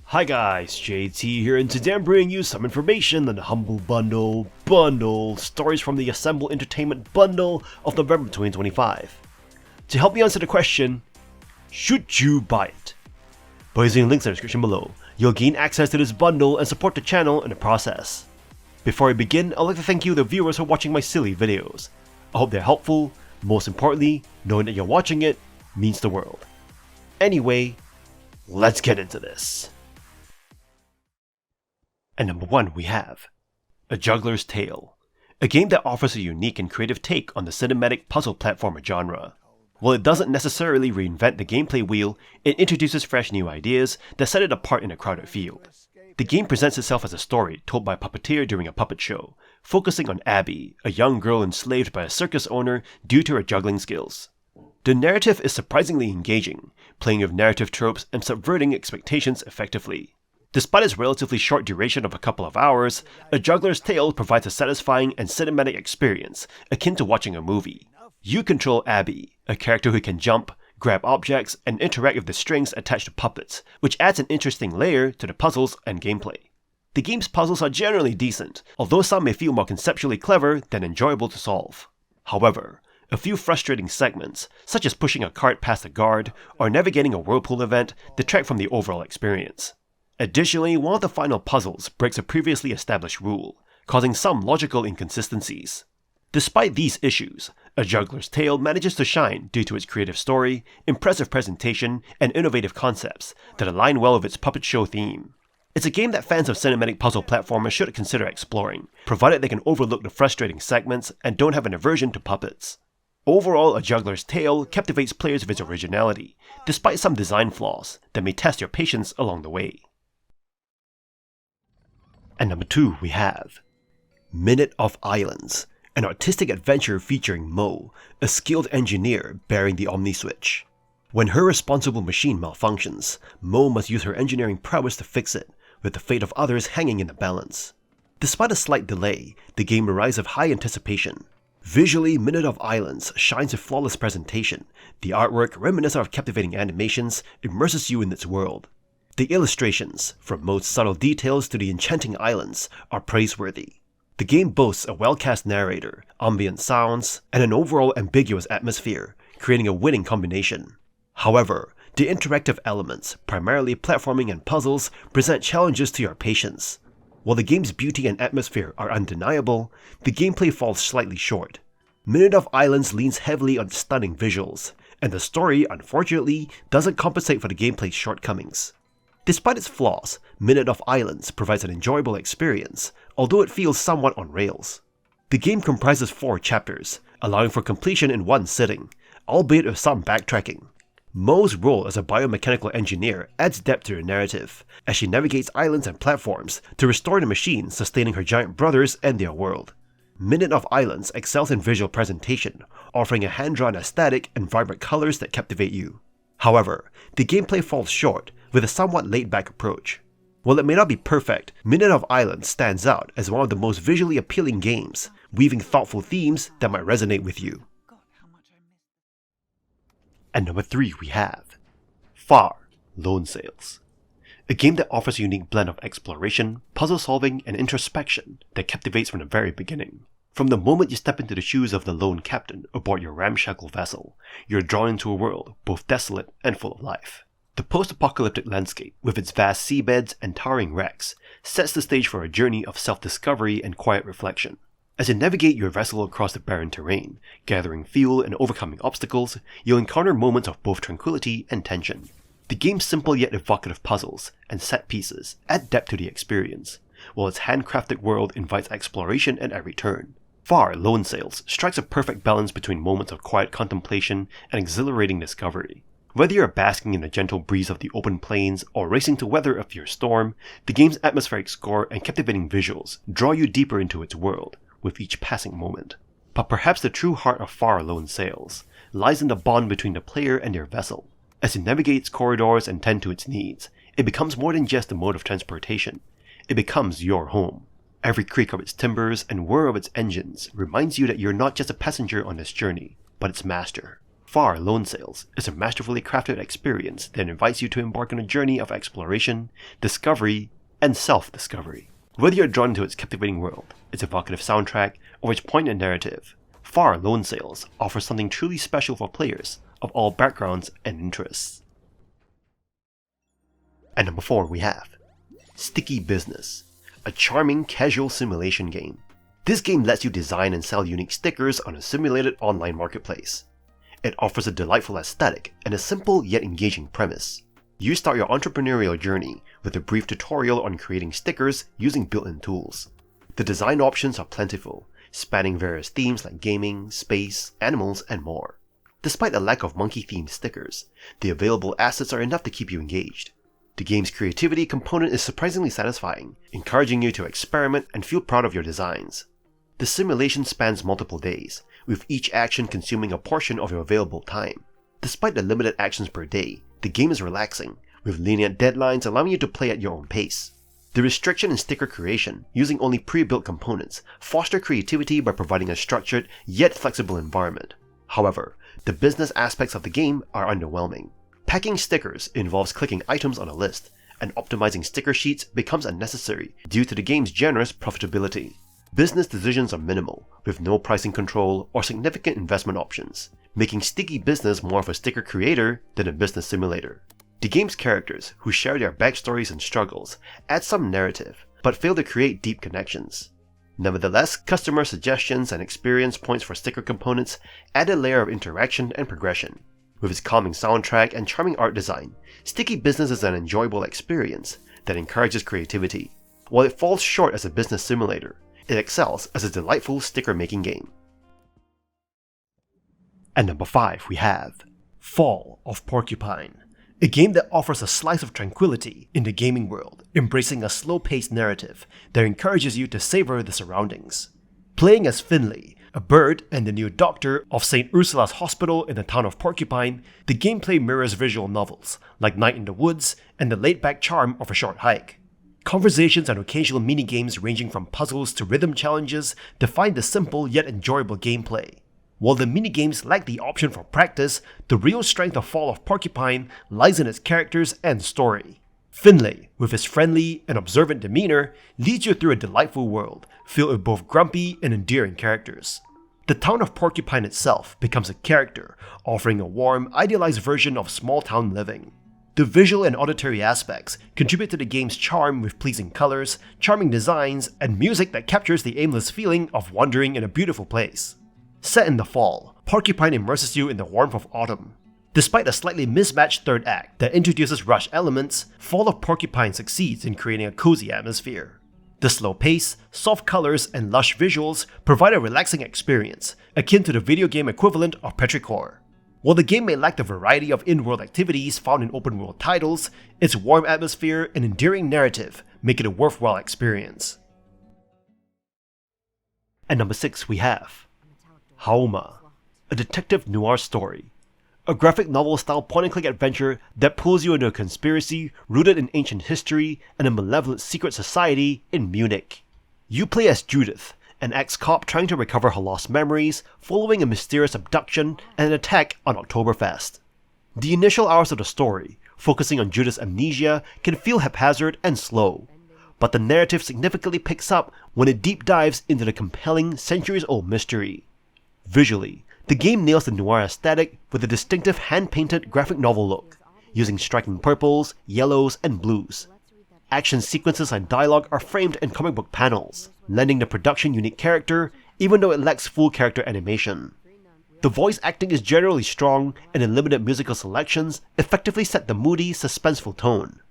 Hi guys, JT here, and today I'm bringing you some information on the Humble Bundle stories from the Assemble Entertainment Bundle of November 2025. To help me answer the question, should you buy it? By using links in the description below, you'll gain access to this bundle and support the channel in the process. Before I begin, I'd like to thank you the viewers for watching my silly videos. I hope they're helpful. Most importantly, knowing that you're watching it means the world. Anyway, let's get into this. And number 1 we have A Juggler's Tale, a game that offers a unique and creative take on the cinematic puzzle platformer genre. While it doesn't necessarily reinvent the gameplay wheel, it introduces fresh new ideas that set it apart in a crowded field. The game presents itself as a story told by a puppeteer during a puppet show, focusing on Abby, a young girl enslaved by a circus owner due to her juggling skills. The narrative is surprisingly engaging, playing with narrative tropes and subverting expectations effectively. Despite its relatively short duration of a couple of hours, A Juggler's Tale provides a satisfying and cinematic experience akin to watching a movie. You control Abby, a character who can jump, grab objects, and interact with the strings attached to puppets, which adds an interesting layer to the puzzles and gameplay. The game's puzzles are generally decent, although some may feel more conceptually clever than enjoyable to solve. However, a few frustrating segments, such as pushing a cart past a guard or navigating a whirlpool event, detract from the overall experience. Additionally, one of the final puzzles breaks a previously established rule, causing some logical inconsistencies. Despite these issues, A Juggler's Tale manages to shine due to its creative story, impressive presentation, and innovative concepts that align well with its puppet show theme. It's a game that fans of cinematic puzzle platformers should consider exploring, provided they can overlook the frustrating segments and don't have an aversion to puppets. Overall, A Juggler's Tale captivates players with its originality, despite some design flaws that may test your patience along the way. And number 2 we have Minute of Islands, an artistic adventure featuring Mo, a skilled engineer bearing the Omni Switch. When her responsible machine malfunctions, Mo must use her engineering prowess to fix it, with the fate of others hanging in the balance. Despite a slight delay, the game arrives with high anticipation. Visually, Minute of Islands shines with flawless presentation. The artwork, reminiscent of captivating animations, immerses you in its world. The illustrations, from Mo's subtle details to the enchanting islands, are praiseworthy. The game boasts a well-cast narrator, ambient sounds, and an overall ambiguous atmosphere, creating a winning combination. However, the interactive elements, primarily platforming and puzzles, present challenges to your patience. While the game's beauty and atmosphere are undeniable, the gameplay falls slightly short. Minute of Islands leans heavily on stunning visuals, and the story, unfortunately, doesn't compensate for the gameplay's shortcomings. Despite its flaws, Minute of Islands provides an enjoyable experience, although it feels somewhat on rails. The game comprises 4 chapters, allowing for completion in one sitting, albeit with some backtracking. Mo's role as a biomechanical engineer adds depth to her narrative, as she navigates islands and platforms to restore the machine sustaining her giant brothers and their world. Minute of Islands excels in visual presentation, offering a hand-drawn aesthetic and vibrant colors that captivate you. However, the gameplay falls short, with a somewhat laid-back approach. While it may not be perfect, Minute of Islands stands out as one of the most visually appealing games, weaving thoughtful themes that might resonate with you. And number 3 we have Far Lone Sails, a game that offers a unique blend of exploration, puzzle solving, and introspection that captivates from the very beginning. From the moment you step into the shoes of the lone captain aboard your ramshackle vessel, you're drawn into a world both desolate and full of life. The post-apocalyptic landscape, with its vast seabeds and towering wrecks, sets the stage for a journey of self-discovery and quiet reflection. As you navigate your vessel across the barren terrain, gathering fuel and overcoming obstacles, you'll encounter moments of both tranquility and tension. The game's simple yet evocative puzzles and set pieces add depth to the experience, while its handcrafted world invites exploration at every turn. Far Lone Sails strikes a perfect balance between moments of quiet contemplation and exhilarating discovery. Whether you're basking in the gentle breeze of the open plains or racing to weather a fierce storm, the game's atmospheric score and captivating visuals draw you deeper into its world with each passing moment. But perhaps the true heart of Far Lone Sails lies in the bond between the player and their vessel. As you navigate its corridors and tend to its needs, it becomes more than just a mode of transportation. It becomes your home. Every creak of its timbers and whir of its engines reminds you that you're not just a passenger on this journey, but its master. Far Loan Sales is a masterfully crafted experience that invites you to embark on a journey of exploration, discovery, and self-discovery. Whether you're drawn to its captivating world, its evocative soundtrack, or its poignant narrative, Far Loan Sales offers something truly special for players of all backgrounds and interests. And number 4 we have Sticky Business, a charming casual simulation game. This game lets you design and sell unique stickers on a simulated online marketplace. It offers a delightful aesthetic and a simple yet engaging premise. You start your entrepreneurial journey with a brief tutorial on creating stickers using built-in tools. The design options are plentiful, spanning various themes like gaming, space, animals, and more. Despite the lack of monkey-themed stickers, the available assets are enough to keep you engaged. The game's creativity component is surprisingly satisfying, encouraging you to experiment and feel proud of your designs. The simulation spans multiple days, with each action consuming a portion of your available time. Despite the limited actions per day, the game is relaxing, with lenient deadlines allowing you to play at your own pace. The restriction in sticker creation, using only pre-built components, foster creativity by providing a structured yet flexible environment. However, the business aspects of the game are underwhelming. Packing stickers involves clicking items on a list, and optimizing sticker sheets becomes unnecessary due to the game's generous profitability. Business decisions are minimal, with no pricing control or significant investment options, making Sticky Business more of a sticker creator than a business simulator. The game's characters, who share their backstories and struggles, add some narrative, but fail to create deep connections. Nevertheless, customer suggestions and experience points for sticker components add a layer of interaction and progression. With its calming soundtrack and charming art design, Sticky Business is an enjoyable experience that encourages creativity. While it falls short as a business simulator, it excels as a delightful sticker-making game. And number 5 we have Fall of Porcupine, a game that offers a slice of tranquility in the gaming world, embracing a slow-paced narrative that encourages you to savor the surroundings. Playing as Finley, a bird and the new doctor of St. Ursula's Hospital in the town of Porcupine, the gameplay mirrors visual novels like Night in the Woods and the laid-back charm of A Short Hike. Conversations and occasional mini-games ranging from puzzles to rhythm challenges define the simple yet enjoyable gameplay. While the mini-games lack the option for practice, the real strength of Fall of Porcupine lies in its characters and story. Finlay, with his friendly and observant demeanor, leads you through a delightful world, filled with both grumpy and endearing characters. The town of Porcupine itself becomes a character, offering a warm, idealized version of small-town living. The visual and auditory aspects contribute to the game's charm with pleasing colors, charming designs, and music that captures the aimless feeling of wandering in a beautiful place. Set in the fall, Porcupine immerses you in the warmth of autumn. Despite a slightly mismatched third act that introduces rush elements, Fall of Porcupine succeeds in creating a cozy atmosphere. The slow pace, soft colors, and lush visuals provide a relaxing experience, akin to the video game equivalent of Petrichor. While the game may lack the variety of in-world activities found in open-world titles, its warm atmosphere and endearing narrative make it a worthwhile experience. And number 6 we have Hauma, a detective noir story. A graphic novel-style point-and-click adventure that pulls you into a conspiracy rooted in ancient history and a malevolent secret society in Munich. You play as Judith, an ex-cop trying to recover her lost memories following a mysterious abduction and an attack on Oktoberfest. The initial hours of the story, focusing on Judith's amnesia, can feel haphazard and slow, but the narrative significantly picks up when it deep dives into the compelling centuries-old mystery. Visually, the game nails the noir aesthetic with a distinctive hand-painted graphic novel look, using striking purples, yellows, and blues. Action sequences and dialogue are framed in comic book panels, lending the production unique character even though it lacks full character animation. The voice acting is generally strong, and the limited musical selections effectively set the moody, suspenseful tone.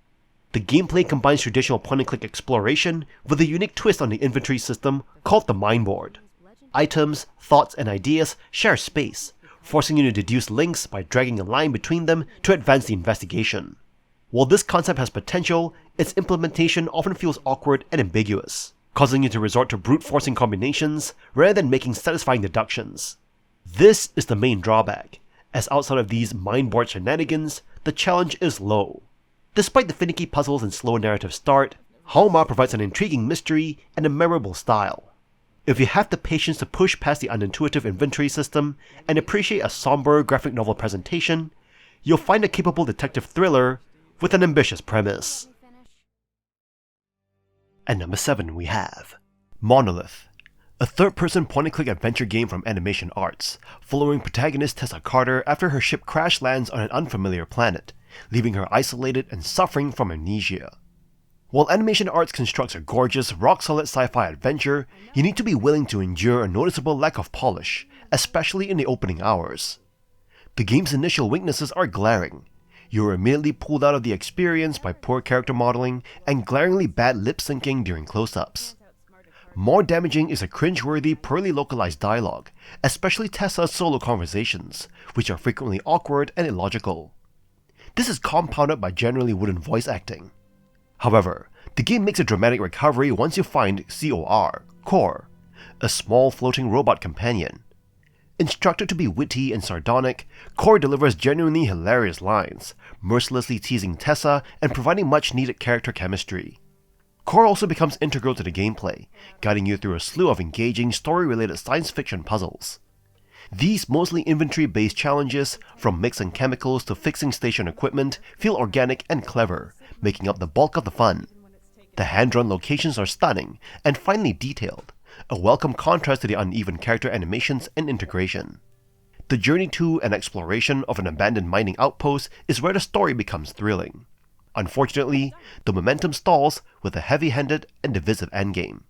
The gameplay combines traditional point-and-click exploration with a unique twist on the inventory system called the Mind Board. Items, thoughts, and ideas share space, forcing you to deduce links by dragging a line between them to advance the investigation. While this concept has potential, its implementation often feels awkward and ambiguous, causing you to resort to brute-forcing combinations rather than making satisfying deductions. This is the main drawback, as outside of these mind board shenanigans, the challenge is low. Despite the finicky puzzles and slow narrative start, Hauma provides an intriguing mystery and a memorable style. If you have the patience to push past the unintuitive inventory system and appreciate a somber graphic novel presentation, you'll find a capable detective thriller with an ambitious premise. At number 7 we have Monolith, a third-person point-and-click adventure game from Animation Arts, following protagonist Tessa Carter after her ship crash lands on an unfamiliar planet, leaving her isolated and suffering from amnesia. While Animation Arts constructs a gorgeous, rock-solid sci-fi adventure, you need to be willing to endure a noticeable lack of polish, especially in the opening hours. The game's initial weaknesses are glaring. You are immediately pulled out of the experience by poor character modeling and glaringly bad lip-syncing during close-ups. More damaging is a cringe-worthy, poorly localized dialogue, especially Tessa's solo conversations, which are frequently awkward and illogical. This is compounded by generally wooden voice acting. However, the game makes a dramatic recovery once you find Core, a small floating robot companion. Instructed to be witty and sardonic, Core delivers genuinely hilarious lines, mercilessly teasing Tessa and providing much-needed character chemistry. Core also becomes integral to the gameplay, guiding you through a slew of engaging story-related science fiction puzzles. These mostly inventory-based challenges, from mixing chemicals to fixing station equipment, feel organic and clever, making up the bulk of the fun. The hand-drawn locations are stunning and finely detailed, a welcome contrast to the uneven character animations and integration. The journey to and exploration of an abandoned mining outpost is where the story becomes thrilling. Unfortunately, the momentum stalls with a heavy-handed and divisive endgame.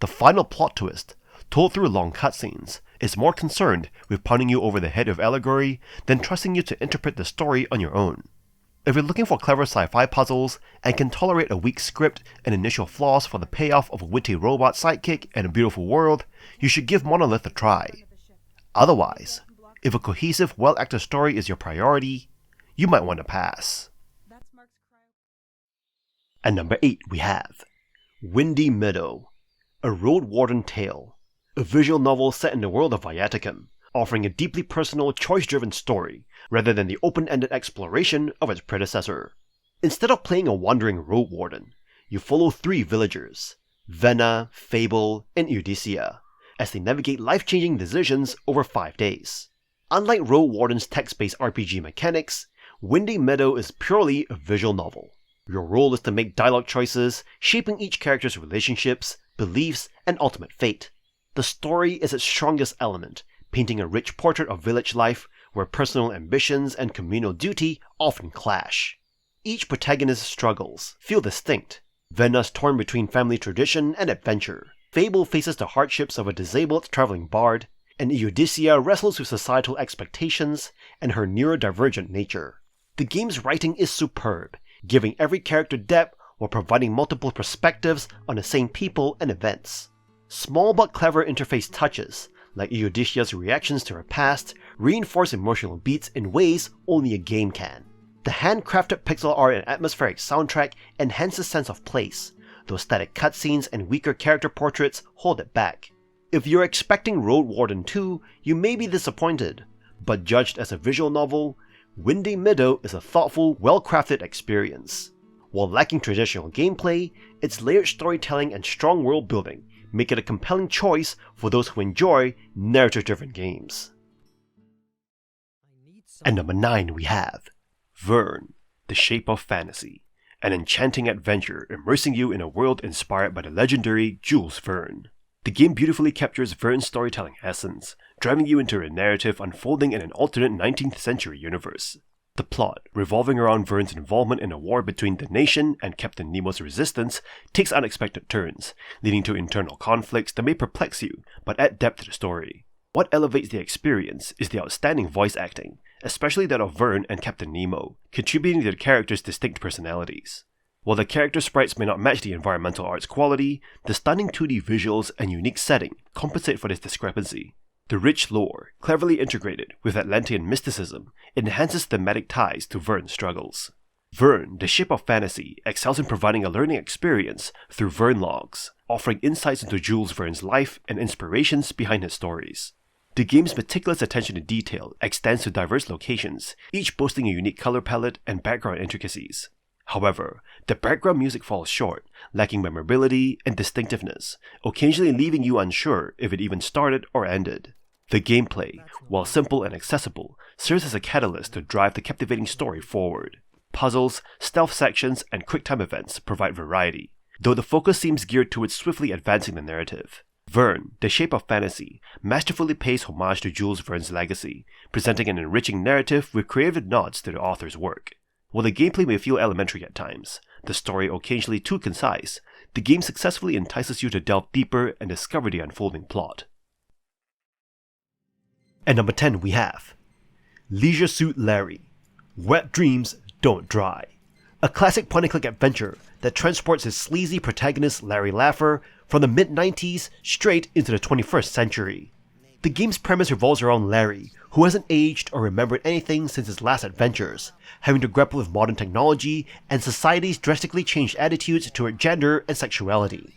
The final plot twist, told through long cutscenes, is more concerned with pounding you over the head with allegory than trusting you to interpret the story on your own. If you're looking for clever sci-fi puzzles and can tolerate a weak script and initial flaws for the payoff of a witty robot sidekick and a beautiful world, you should give Monolith a try. Otherwise, if a cohesive, well-acted story is your priority, you might want to pass. At number 8 we have Windy Meadow, a road warden tale, a visual novel set in the world of Viaticum, offering a deeply personal, choice-driven story, rather than the open-ended exploration of its predecessor. Instead of playing a wandering road warden, you follow 3 villagers, Verne, Fable, and Odyssey, as they navigate life-changing decisions over 5 days. Unlike Road Warden's text-based RPG mechanics, Windy Meadow is purely a visual novel. Your role is to make dialogue choices, shaping each character's relationships, beliefs, and ultimate fate. The story is its strongest element, painting a rich portrait of village life where personal ambitions and communal duty often clash. Each protagonist's struggles feel distinct. Verne's torn between family tradition and adventure. Fable faces the hardships of a disabled traveling bard, and Odyssey wrestles with societal expectations and her neurodivergent nature. The game's writing is superb, giving every character depth while providing multiple perspectives on the same people and events. Small but clever interface touches, like Odyssey's reactions to her past, reinforce emotional beats in ways only a game can. The handcrafted pixel art and atmospheric soundtrack enhance the sense of place, though static cutscenes and weaker character portraits hold it back. If you're expecting Road Warden 2, you may be disappointed, but judged as a visual novel, Windy Meadow is a thoughtful, well-crafted experience. While lacking traditional gameplay, its layered storytelling and strong world building make it a compelling choice for those who enjoy narrative-driven games. At number 9 we have Verne, The Shape of Fantasy, an enchanting adventure immersing you in a world inspired by the legendary Jules Verne. The game beautifully captures Verne's storytelling essence, driving you into a narrative unfolding in an alternate 19th century universe. The plot, revolving around Verne's involvement in a war between the nation and Captain Nemo's resistance, takes unexpected turns, leading to internal conflicts that may perplex you, but add depth to the story. What elevates the experience is the outstanding voice acting, especially that of Verne and Captain Nemo, contributing to the characters' distinct personalities. While the character sprites may not match the environmental art's quality, the stunning 2D visuals and unique setting compensate for this discrepancy. The rich lore, cleverly integrated with Atlantean mysticism, enhances thematic ties to Verne's struggles. Verne, The Shape of Fantasy, excels in providing a learning experience through Verne logs, offering insights into Jules Verne's life and inspirations behind his stories. The game's meticulous attention to detail extends to diverse locations, each boasting a unique color palette and background intricacies. However, the background music falls short, lacking memorability and distinctiveness, occasionally leaving you unsure if it even started or ended. The gameplay, while simple and accessible, serves as a catalyst to drive the captivating story forward. Puzzles, stealth sections, and quick-time events provide variety, though the focus seems geared towards swiftly advancing the narrative. Verne, The Shape of Fantasy, masterfully pays homage to Jules Verne's legacy, presenting an enriching narrative with creative nods to the author's work. While the gameplay may feel elementary at times, the story occasionally too concise, the game successfully entices you to delve deeper and discover the unfolding plot. At number 10 we have Leisure Suit Larry, Wet Dreams Don't Dry. A classic point-and-click adventure that transports his sleazy protagonist Larry Laffer from the mid-90s straight into the 21st century. The game's premise revolves around Larry, who hasn't aged or remembered anything since his last adventures, having to grapple with modern technology and society's drastically changed attitudes toward gender and sexuality.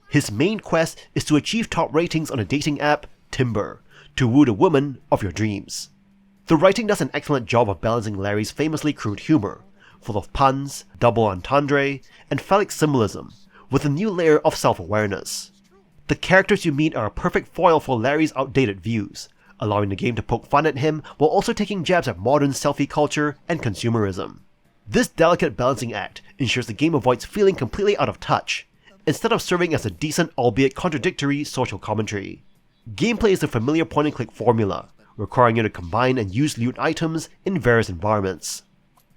His main quest is to achieve top ratings on the dating app Timber, to woo the woman of your dreams. The writing does an excellent job of balancing Larry's famously crude humor, full of puns, double entendre, and phallic symbolism, with a new layer of self-awareness. The characters you meet are a perfect foil for Larry's outdated views, allowing the game to poke fun at him while also taking jabs at modern selfie culture and consumerism. This delicate balancing act ensures the game avoids feeling completely out of touch, instead of serving as a decent albeit contradictory social commentary. Gameplay is a familiar point-and-click formula, requiring you to combine and use loot items in various environments.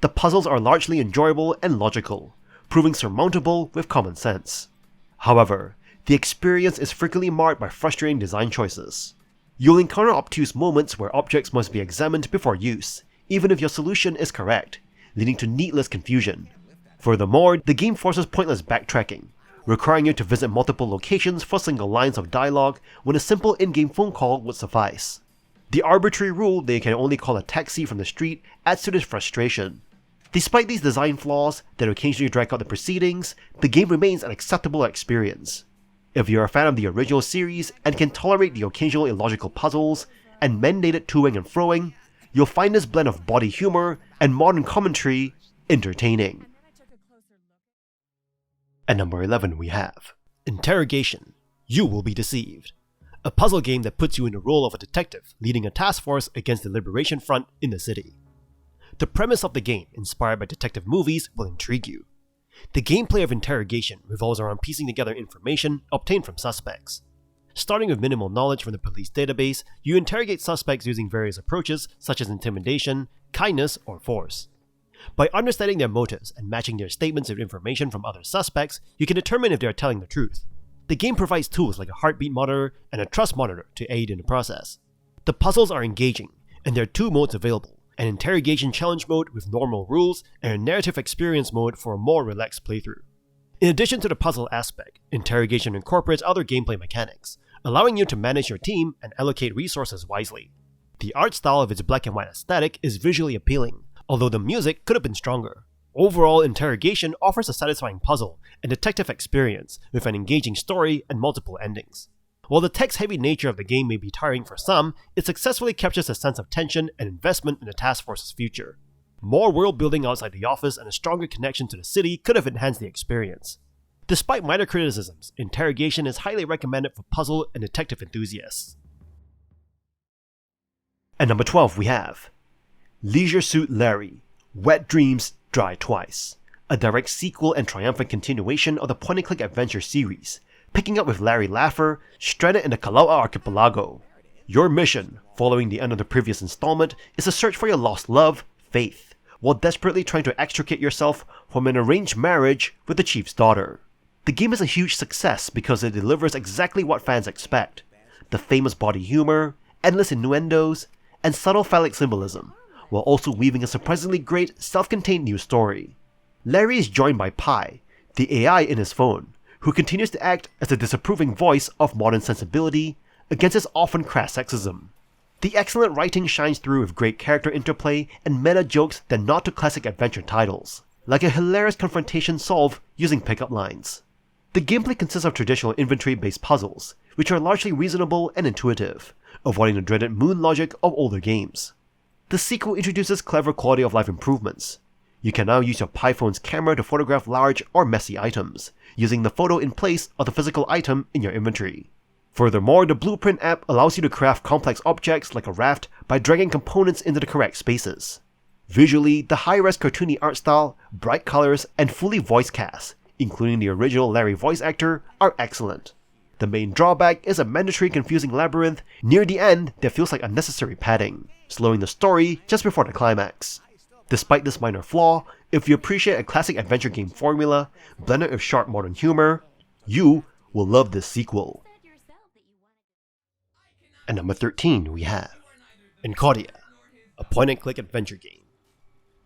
The puzzles are largely enjoyable and logical, proving surmountable with common sense. However, the experience is frequently marred by frustrating design choices. You'll encounter obtuse moments where objects must be examined before use, even if your solution is correct, leading to needless confusion. Furthermore, the game forces pointless backtracking, requiring you to visit multiple locations for single lines of dialogue when a simple in-game phone call would suffice. The arbitrary rule that you can only call a taxi from the street adds to this frustration. Despite these design flaws that occasionally drag out the proceedings, the game remains an acceptable experience. If you're a fan of the original series and can tolerate the occasional illogical puzzles and mandated toing and froing, you'll find this blend of body humor and modern commentary entertaining. At number 11 we have Interrogation, You Will Be Deceived. A puzzle game that puts you in the role of a detective leading a task force against the Liberation Front in the city. The premise of the game, inspired by detective movies, will intrigue you. The gameplay of Interrogation revolves around piecing together information obtained from suspects. Starting with minimal knowledge from the police database, you interrogate suspects using various approaches such as intimidation, kindness, or force. By understanding their motives and matching their statements with information from other suspects, you can determine if they are telling the truth. The game provides tools like a heartbeat monitor and a trust monitor to aid in the process. The puzzles are engaging, and there are two modes available: an interrogation challenge mode with normal rules, and a narrative experience mode for a more relaxed playthrough. In addition to the puzzle aspect, Interrogation incorporates other gameplay mechanics, allowing you to manage your team and allocate resources wisely. The art style of its black and white aesthetic is visually appealing, although the music could have been stronger. Overall, Interrogation offers a satisfying puzzle and detective experience with an engaging story and multiple endings. While the text-heavy nature of the game may be tiring for some, it successfully captures a sense of tension and investment in the task force's future. More world building outside the office and a stronger connection to the city could have enhanced the experience. Despite minor criticisms, Interrogation is highly recommended for puzzle and detective enthusiasts. At number 12 we have Leisure Suit Larry, Wet Dreams Dry Twice, a direct sequel and triumphant continuation of the point-and-click adventure series, picking up with Larry Laffer, stranded in the Kalaua archipelago. Your mission, following the end of the previous installment, is to search for your lost love, Faith, while desperately trying to extricate yourself from an arranged marriage with the chief's daughter. The game is a huge success because it delivers exactly what fans expect: the famous body humor, endless innuendos, and subtle phallic symbolism, while also weaving a surprisingly great, self-contained new story. Larry is joined by Pi, the AI in his phone, who continues to act as the disapproving voice of modern sensibility against his often crass sexism. The excellent writing shines through with great character interplay and meta jokes that nod to classic adventure titles, like a hilarious confrontation solved using pickup lines. The gameplay consists of traditional inventory-based puzzles, which are largely reasonable and intuitive, avoiding the dreaded moon logic of older games. The sequel introduces clever quality of life improvements. You can now use your Pi-phone's camera to photograph large or messy items, using the photo in place of the physical item in your inventory. Furthermore, the Blueprint app allows you to craft complex objects like a raft by dragging components into the correct spaces. Visually, the high-res cartoony art style, bright colors, and fully voice cast, including the original Larry voice actor, are excellent. The main drawback is a mandatory confusing labyrinth near the end that feels like unnecessary padding, slowing the story just before the climax. Despite this minor flaw, if you appreciate a classic adventure game formula, blended with sharp modern humor, you will love this sequel. At number 13 we have ENCODYA, a point-and-click adventure game.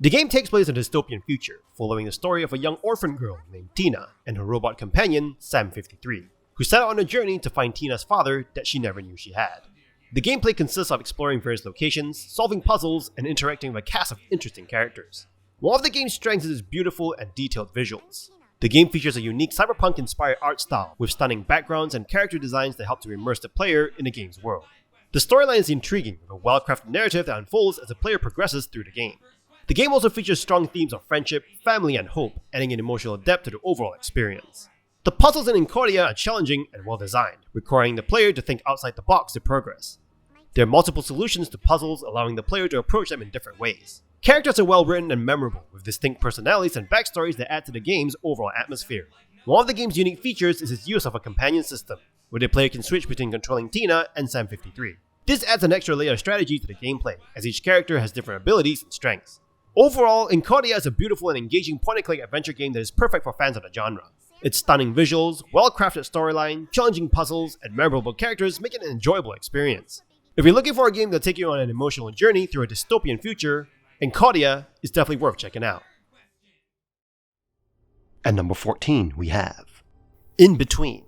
The game takes place in a dystopian future, following the story of a young orphan girl named Tina and her robot companion, Sam53, who set out on a journey to find Tina's father that she never knew she had. The gameplay consists of exploring various locations, solving puzzles, and interacting with a cast of interesting characters. One of the game's strengths is its beautiful and detailed visuals. The game features a unique cyberpunk-inspired art style with stunning backgrounds and character designs that help to immerse the player in the game's world. The storyline is intriguing, with a well-crafted narrative that unfolds as the player progresses through the game. The game also features strong themes of friendship, family, and hope, adding an emotional depth to the overall experience. The puzzles in ENCODYA are challenging and well-designed, requiring the player to think outside the box to progress. There are multiple solutions to puzzles, allowing the player to approach them in different ways. Characters are well written and memorable, with distinct personalities and backstories that add to the game's overall atmosphere. One of the game's unique features is its use of a companion system, where the player can switch between controlling Tina and Sam53. This adds an extra layer of strategy to the gameplay, as each character has different abilities and strengths. Overall, ENCODYA is a beautiful and engaging point-and-click adventure game that is perfect for fans of the genre. Its stunning visuals, well-crafted storyline, challenging puzzles, and memorable characters make it an enjoyable experience. If you're looking for a game that'll take you on an emotional journey through a dystopian future, ENCODYA is definitely worth checking out. At number 14 we have In Between,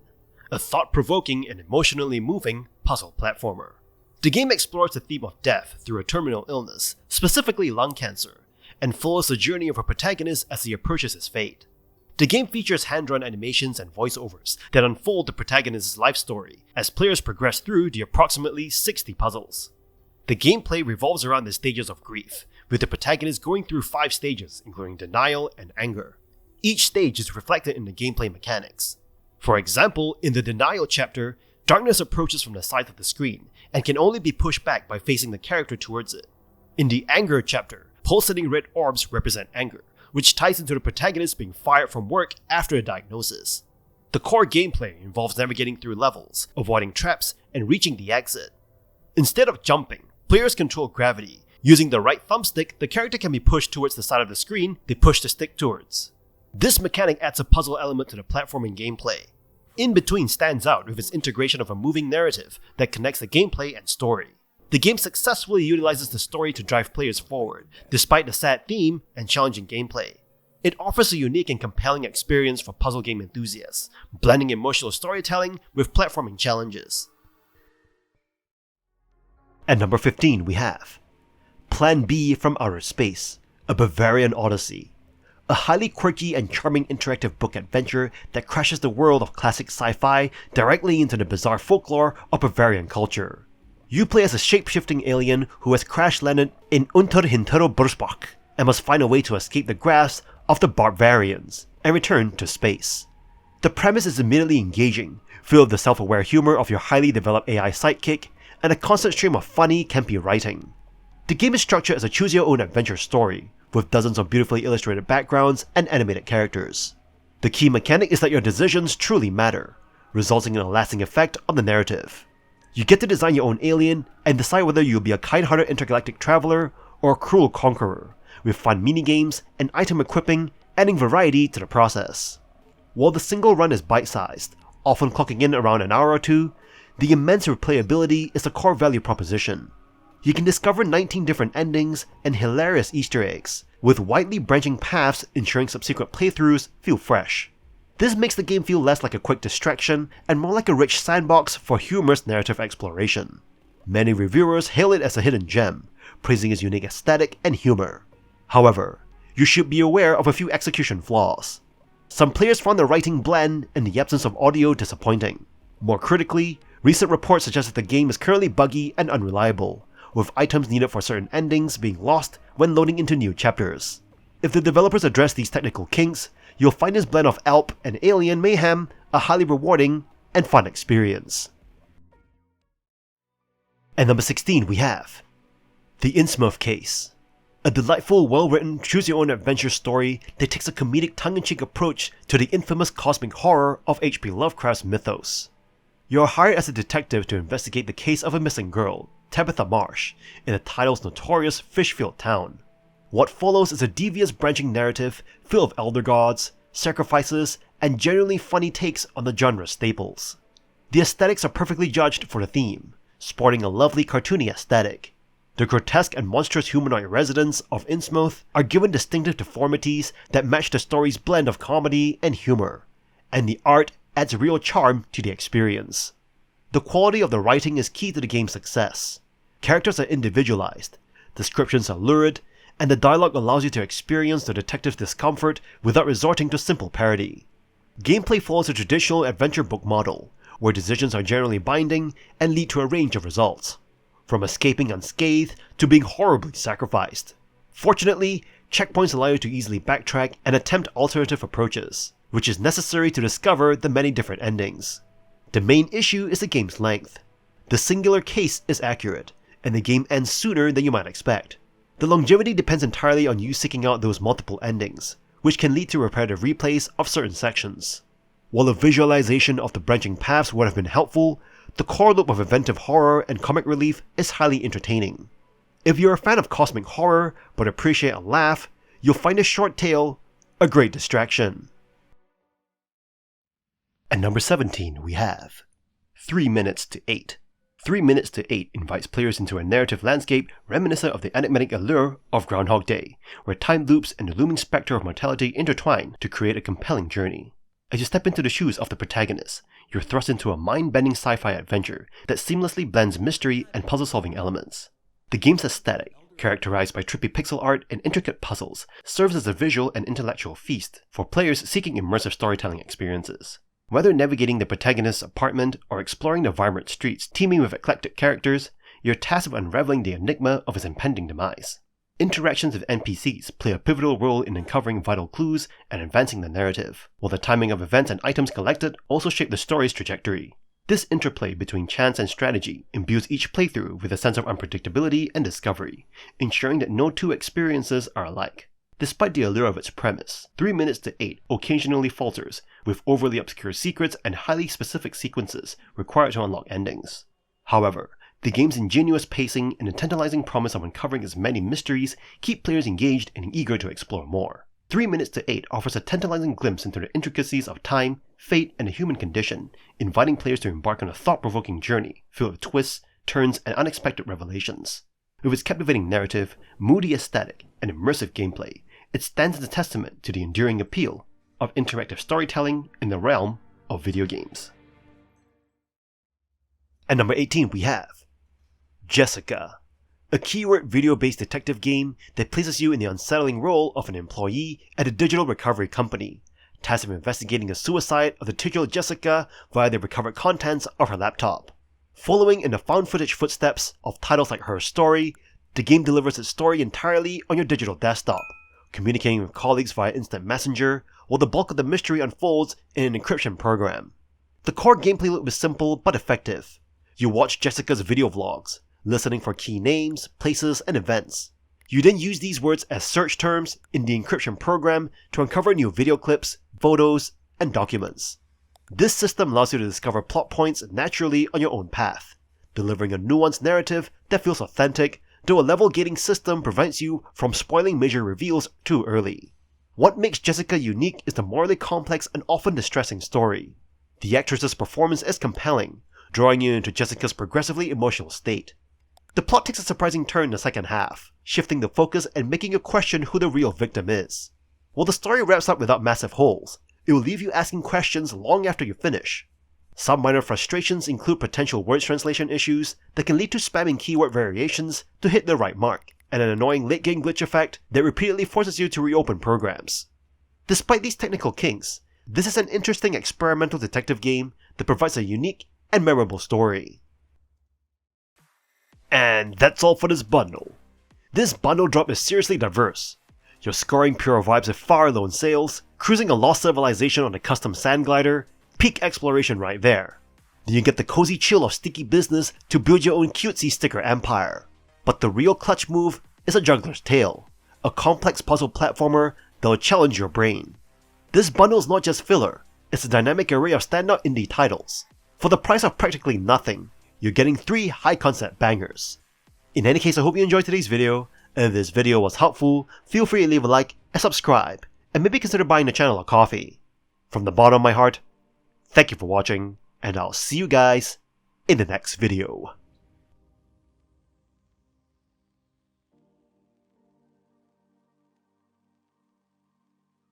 a thought-provoking and emotionally moving puzzle platformer. The game explores the theme of death through a terminal illness, specifically lung cancer, and follows the journey of a protagonist as he approaches his fate. The game features hand-drawn animations and voiceovers that unfold the protagonist's life story as players progress through the approximately 60 puzzles. The gameplay revolves around the stages of grief, with the protagonist going through 5 stages, including denial and anger. Each stage is reflected in the gameplay mechanics. For example, in the denial chapter, darkness approaches from the side of the screen and can only be pushed back by facing the character towards it. In the anger chapter, pulsating red orbs represent anger, which ties into the protagonist being fired from work after a diagnosis. The core gameplay involves navigating through levels, avoiding traps, and reaching the exit. Instead of jumping, players control gravity. Using the right thumbstick, the character can be pushed towards the side of the screen they push the stick towards. This mechanic adds a puzzle element to the platforming gameplay. In Between stands out with its integration of a moving narrative that connects the gameplay and story. The game successfully utilizes the story to drive players forward, despite the sad theme and challenging gameplay. It offers a unique and compelling experience for puzzle game enthusiasts, blending emotional storytelling with platforming challenges. At number 15 we have Plan B from Outer Space, a Bavarian Odyssey. A highly quirky and charming interactive book adventure that crashes the world of classic sci-fi directly into the bizarre folklore of Bavarian culture. You play as a shape-shifting alien who has crash-landed in Unterhinterobruchbach and must find a way to escape the grasp of the Bavarians and return to space. The premise is immediately engaging, filled with the self-aware humor of your highly developed AI sidekick and a constant stream of funny, campy writing. The game is structured as a choose-your-own adventure story, with dozens of beautifully illustrated backgrounds and animated characters. The key mechanic is that your decisions truly matter, resulting in a lasting effect on the narrative. You get to design your own alien and decide whether you'll be a kind-hearted intergalactic traveler or a cruel conqueror, with fun minigames and item equipping adding variety to the process. While the single run is bite-sized, often clocking in around an hour or two, the immense replayability is the core value proposition. You can discover 19 different endings and hilarious Easter eggs, with widely branching paths ensuring subsequent playthroughs feel fresh. This makes the game feel less like a quick distraction and more like a rich sandbox for humorous narrative exploration. Many reviewers hail it as a hidden gem, praising its unique aesthetic and humor. However, you should be aware of a few execution flaws. Some players found the writing bland and the absence of audio disappointing. More critically, recent reports suggest that the game is currently buggy and unreliable, with items needed for certain endings being lost when loading into new chapters. If the developers address these technical kinks, you'll find this blend of Alp and Alien mayhem a highly rewarding and fun experience. At number 16 we have The Innsmouth Case, a delightful, well-written, choose-your-own-adventure story that takes a comedic tongue-in-cheek approach to the infamous cosmic horror of H.P. Lovecraft's mythos. You're hired as a detective to investigate the case of a missing girl, Tabitha Marsh, in the title's notorious Fishfield town. What follows is a devious branching narrative filled with elder gods, sacrifices, and genuinely funny takes on the genre staples. The aesthetics are perfectly judged for the theme, sporting a lovely cartoony aesthetic. The grotesque and monstrous humanoid residents of Innsmouth are given distinctive deformities that match the story's blend of comedy and humor, and the art adds real charm to the experience. The quality of the writing is key to the game's success. Characters are individualized, descriptions are lurid, and the dialogue allows you to experience the detective's discomfort without resorting to simple parody. Gameplay follows a traditional adventure book model, where decisions are generally binding and lead to a range of results, from escaping unscathed to being horribly sacrificed. Fortunately, checkpoints allow you to easily backtrack and attempt alternative approaches, which is necessary to discover the many different endings. The main issue is the game's length. The singular case is accurate, and the game ends sooner than you might expect. The longevity depends entirely on you seeking out those multiple endings, which can lead to repetitive replays of certain sections. While a visualization of the branching paths would have been helpful, the core loop of inventive horror and comic relief is highly entertaining. If you're a fan of cosmic horror but appreciate a laugh, you'll find this short tale a great distraction. At number 17 we have 3 Minutes to 8. 3 Minutes to 8 invites players into a narrative landscape reminiscent of the enigmatic allure of Groundhog Day, where time loops and the looming spectre of mortality intertwine to create a compelling journey. As you step into the shoes of the protagonist, you're thrust into a mind-bending sci-fi adventure that seamlessly blends mystery and puzzle-solving elements. The game's aesthetic, characterized by trippy pixel art and intricate puzzles, serves as a visual and intellectual feast for players seeking immersive storytelling experiences. Whether navigating the protagonist's apartment or exploring the vibrant streets teeming with eclectic characters, you're tasked with unraveling the enigma of his impending demise. Interactions with NPCs play a pivotal role in uncovering vital clues and advancing the narrative, while the timing of events and items collected also shape the story's trajectory. This interplay between chance and strategy imbues each playthrough with a sense of unpredictability and discovery, ensuring that no two experiences are alike. Despite the allure of its premise, 3 Minutes to 8 occasionally falters, with overly obscure secrets and highly specific sequences required to unlock endings. However, the game's ingenious pacing and the tantalizing promise of uncovering its many mysteries keep players engaged and eager to explore more. 3 Minutes to 8 offers a tantalizing glimpse into the intricacies of time, fate, and the human condition, inviting players to embark on a thought-provoking journey filled with twists, turns, and unexpected revelations. With its captivating narrative, moody aesthetic, and immersive gameplay, it stands as a testament to the enduring appeal of interactive storytelling in the realm of video games. At number 18 we have Jessika, a keyword video-based detective game that places you in the unsettling role of an employee at a digital recovery company, tasked with investigating the suicide of the titular Jessika via the recovered contents of her laptop. Following in the found-footage footsteps of titles like Her Story, the game delivers its story entirely on your digital desktop, communicating with colleagues via instant messenger, while the bulk of the mystery unfolds in an encryption program. The core gameplay loop is simple but effective. You watch Jessika's video vlogs, listening for key names, places, and events. You then use these words as search terms in the encryption program to uncover new video clips, photos, and documents. This system allows you to discover plot points naturally on your own path, delivering a nuanced narrative that feels authentic, though a level gating system prevents you from spoiling major reveals too early. What makes Jessika unique is the morally complex and often distressing story. The actress's performance is compelling, drawing you into Jessika's progressively emotional state. The plot takes a surprising turn in the second half, shifting the focus and making you question who the real victim is. While the story wraps up without massive holes, it will leave you asking questions long after you finish. Some minor frustrations include potential word translation issues that can lead to spamming keyword variations to hit the right mark, and an annoying late-game glitch effect that repeatedly forces you to reopen programs. Despite these technical kinks, this is an interesting experimental detective game that provides a unique and memorable story. And that's all for this bundle. This bundle drop is seriously diverse. You're scoring pure vibes with far lone sails, cruising a lost civilization on a custom sand glider, peak exploration right there. Then you get the cozy chill of sticky business to build your own cutesy sticker empire. But the real clutch move is a Juggler's Tale, a complex puzzle platformer that will challenge your brain. This bundle is not just filler, it's a dynamic array of standout indie titles. For the price of practically nothing, you're getting 3 high concept bangers. In any case, I hope you enjoyed today's video, and if this video was helpful, feel free to leave a like and subscribe, and maybe consider buying the channel a coffee. From the bottom of my heart, thank you for watching, and I'll see you guys in the next video.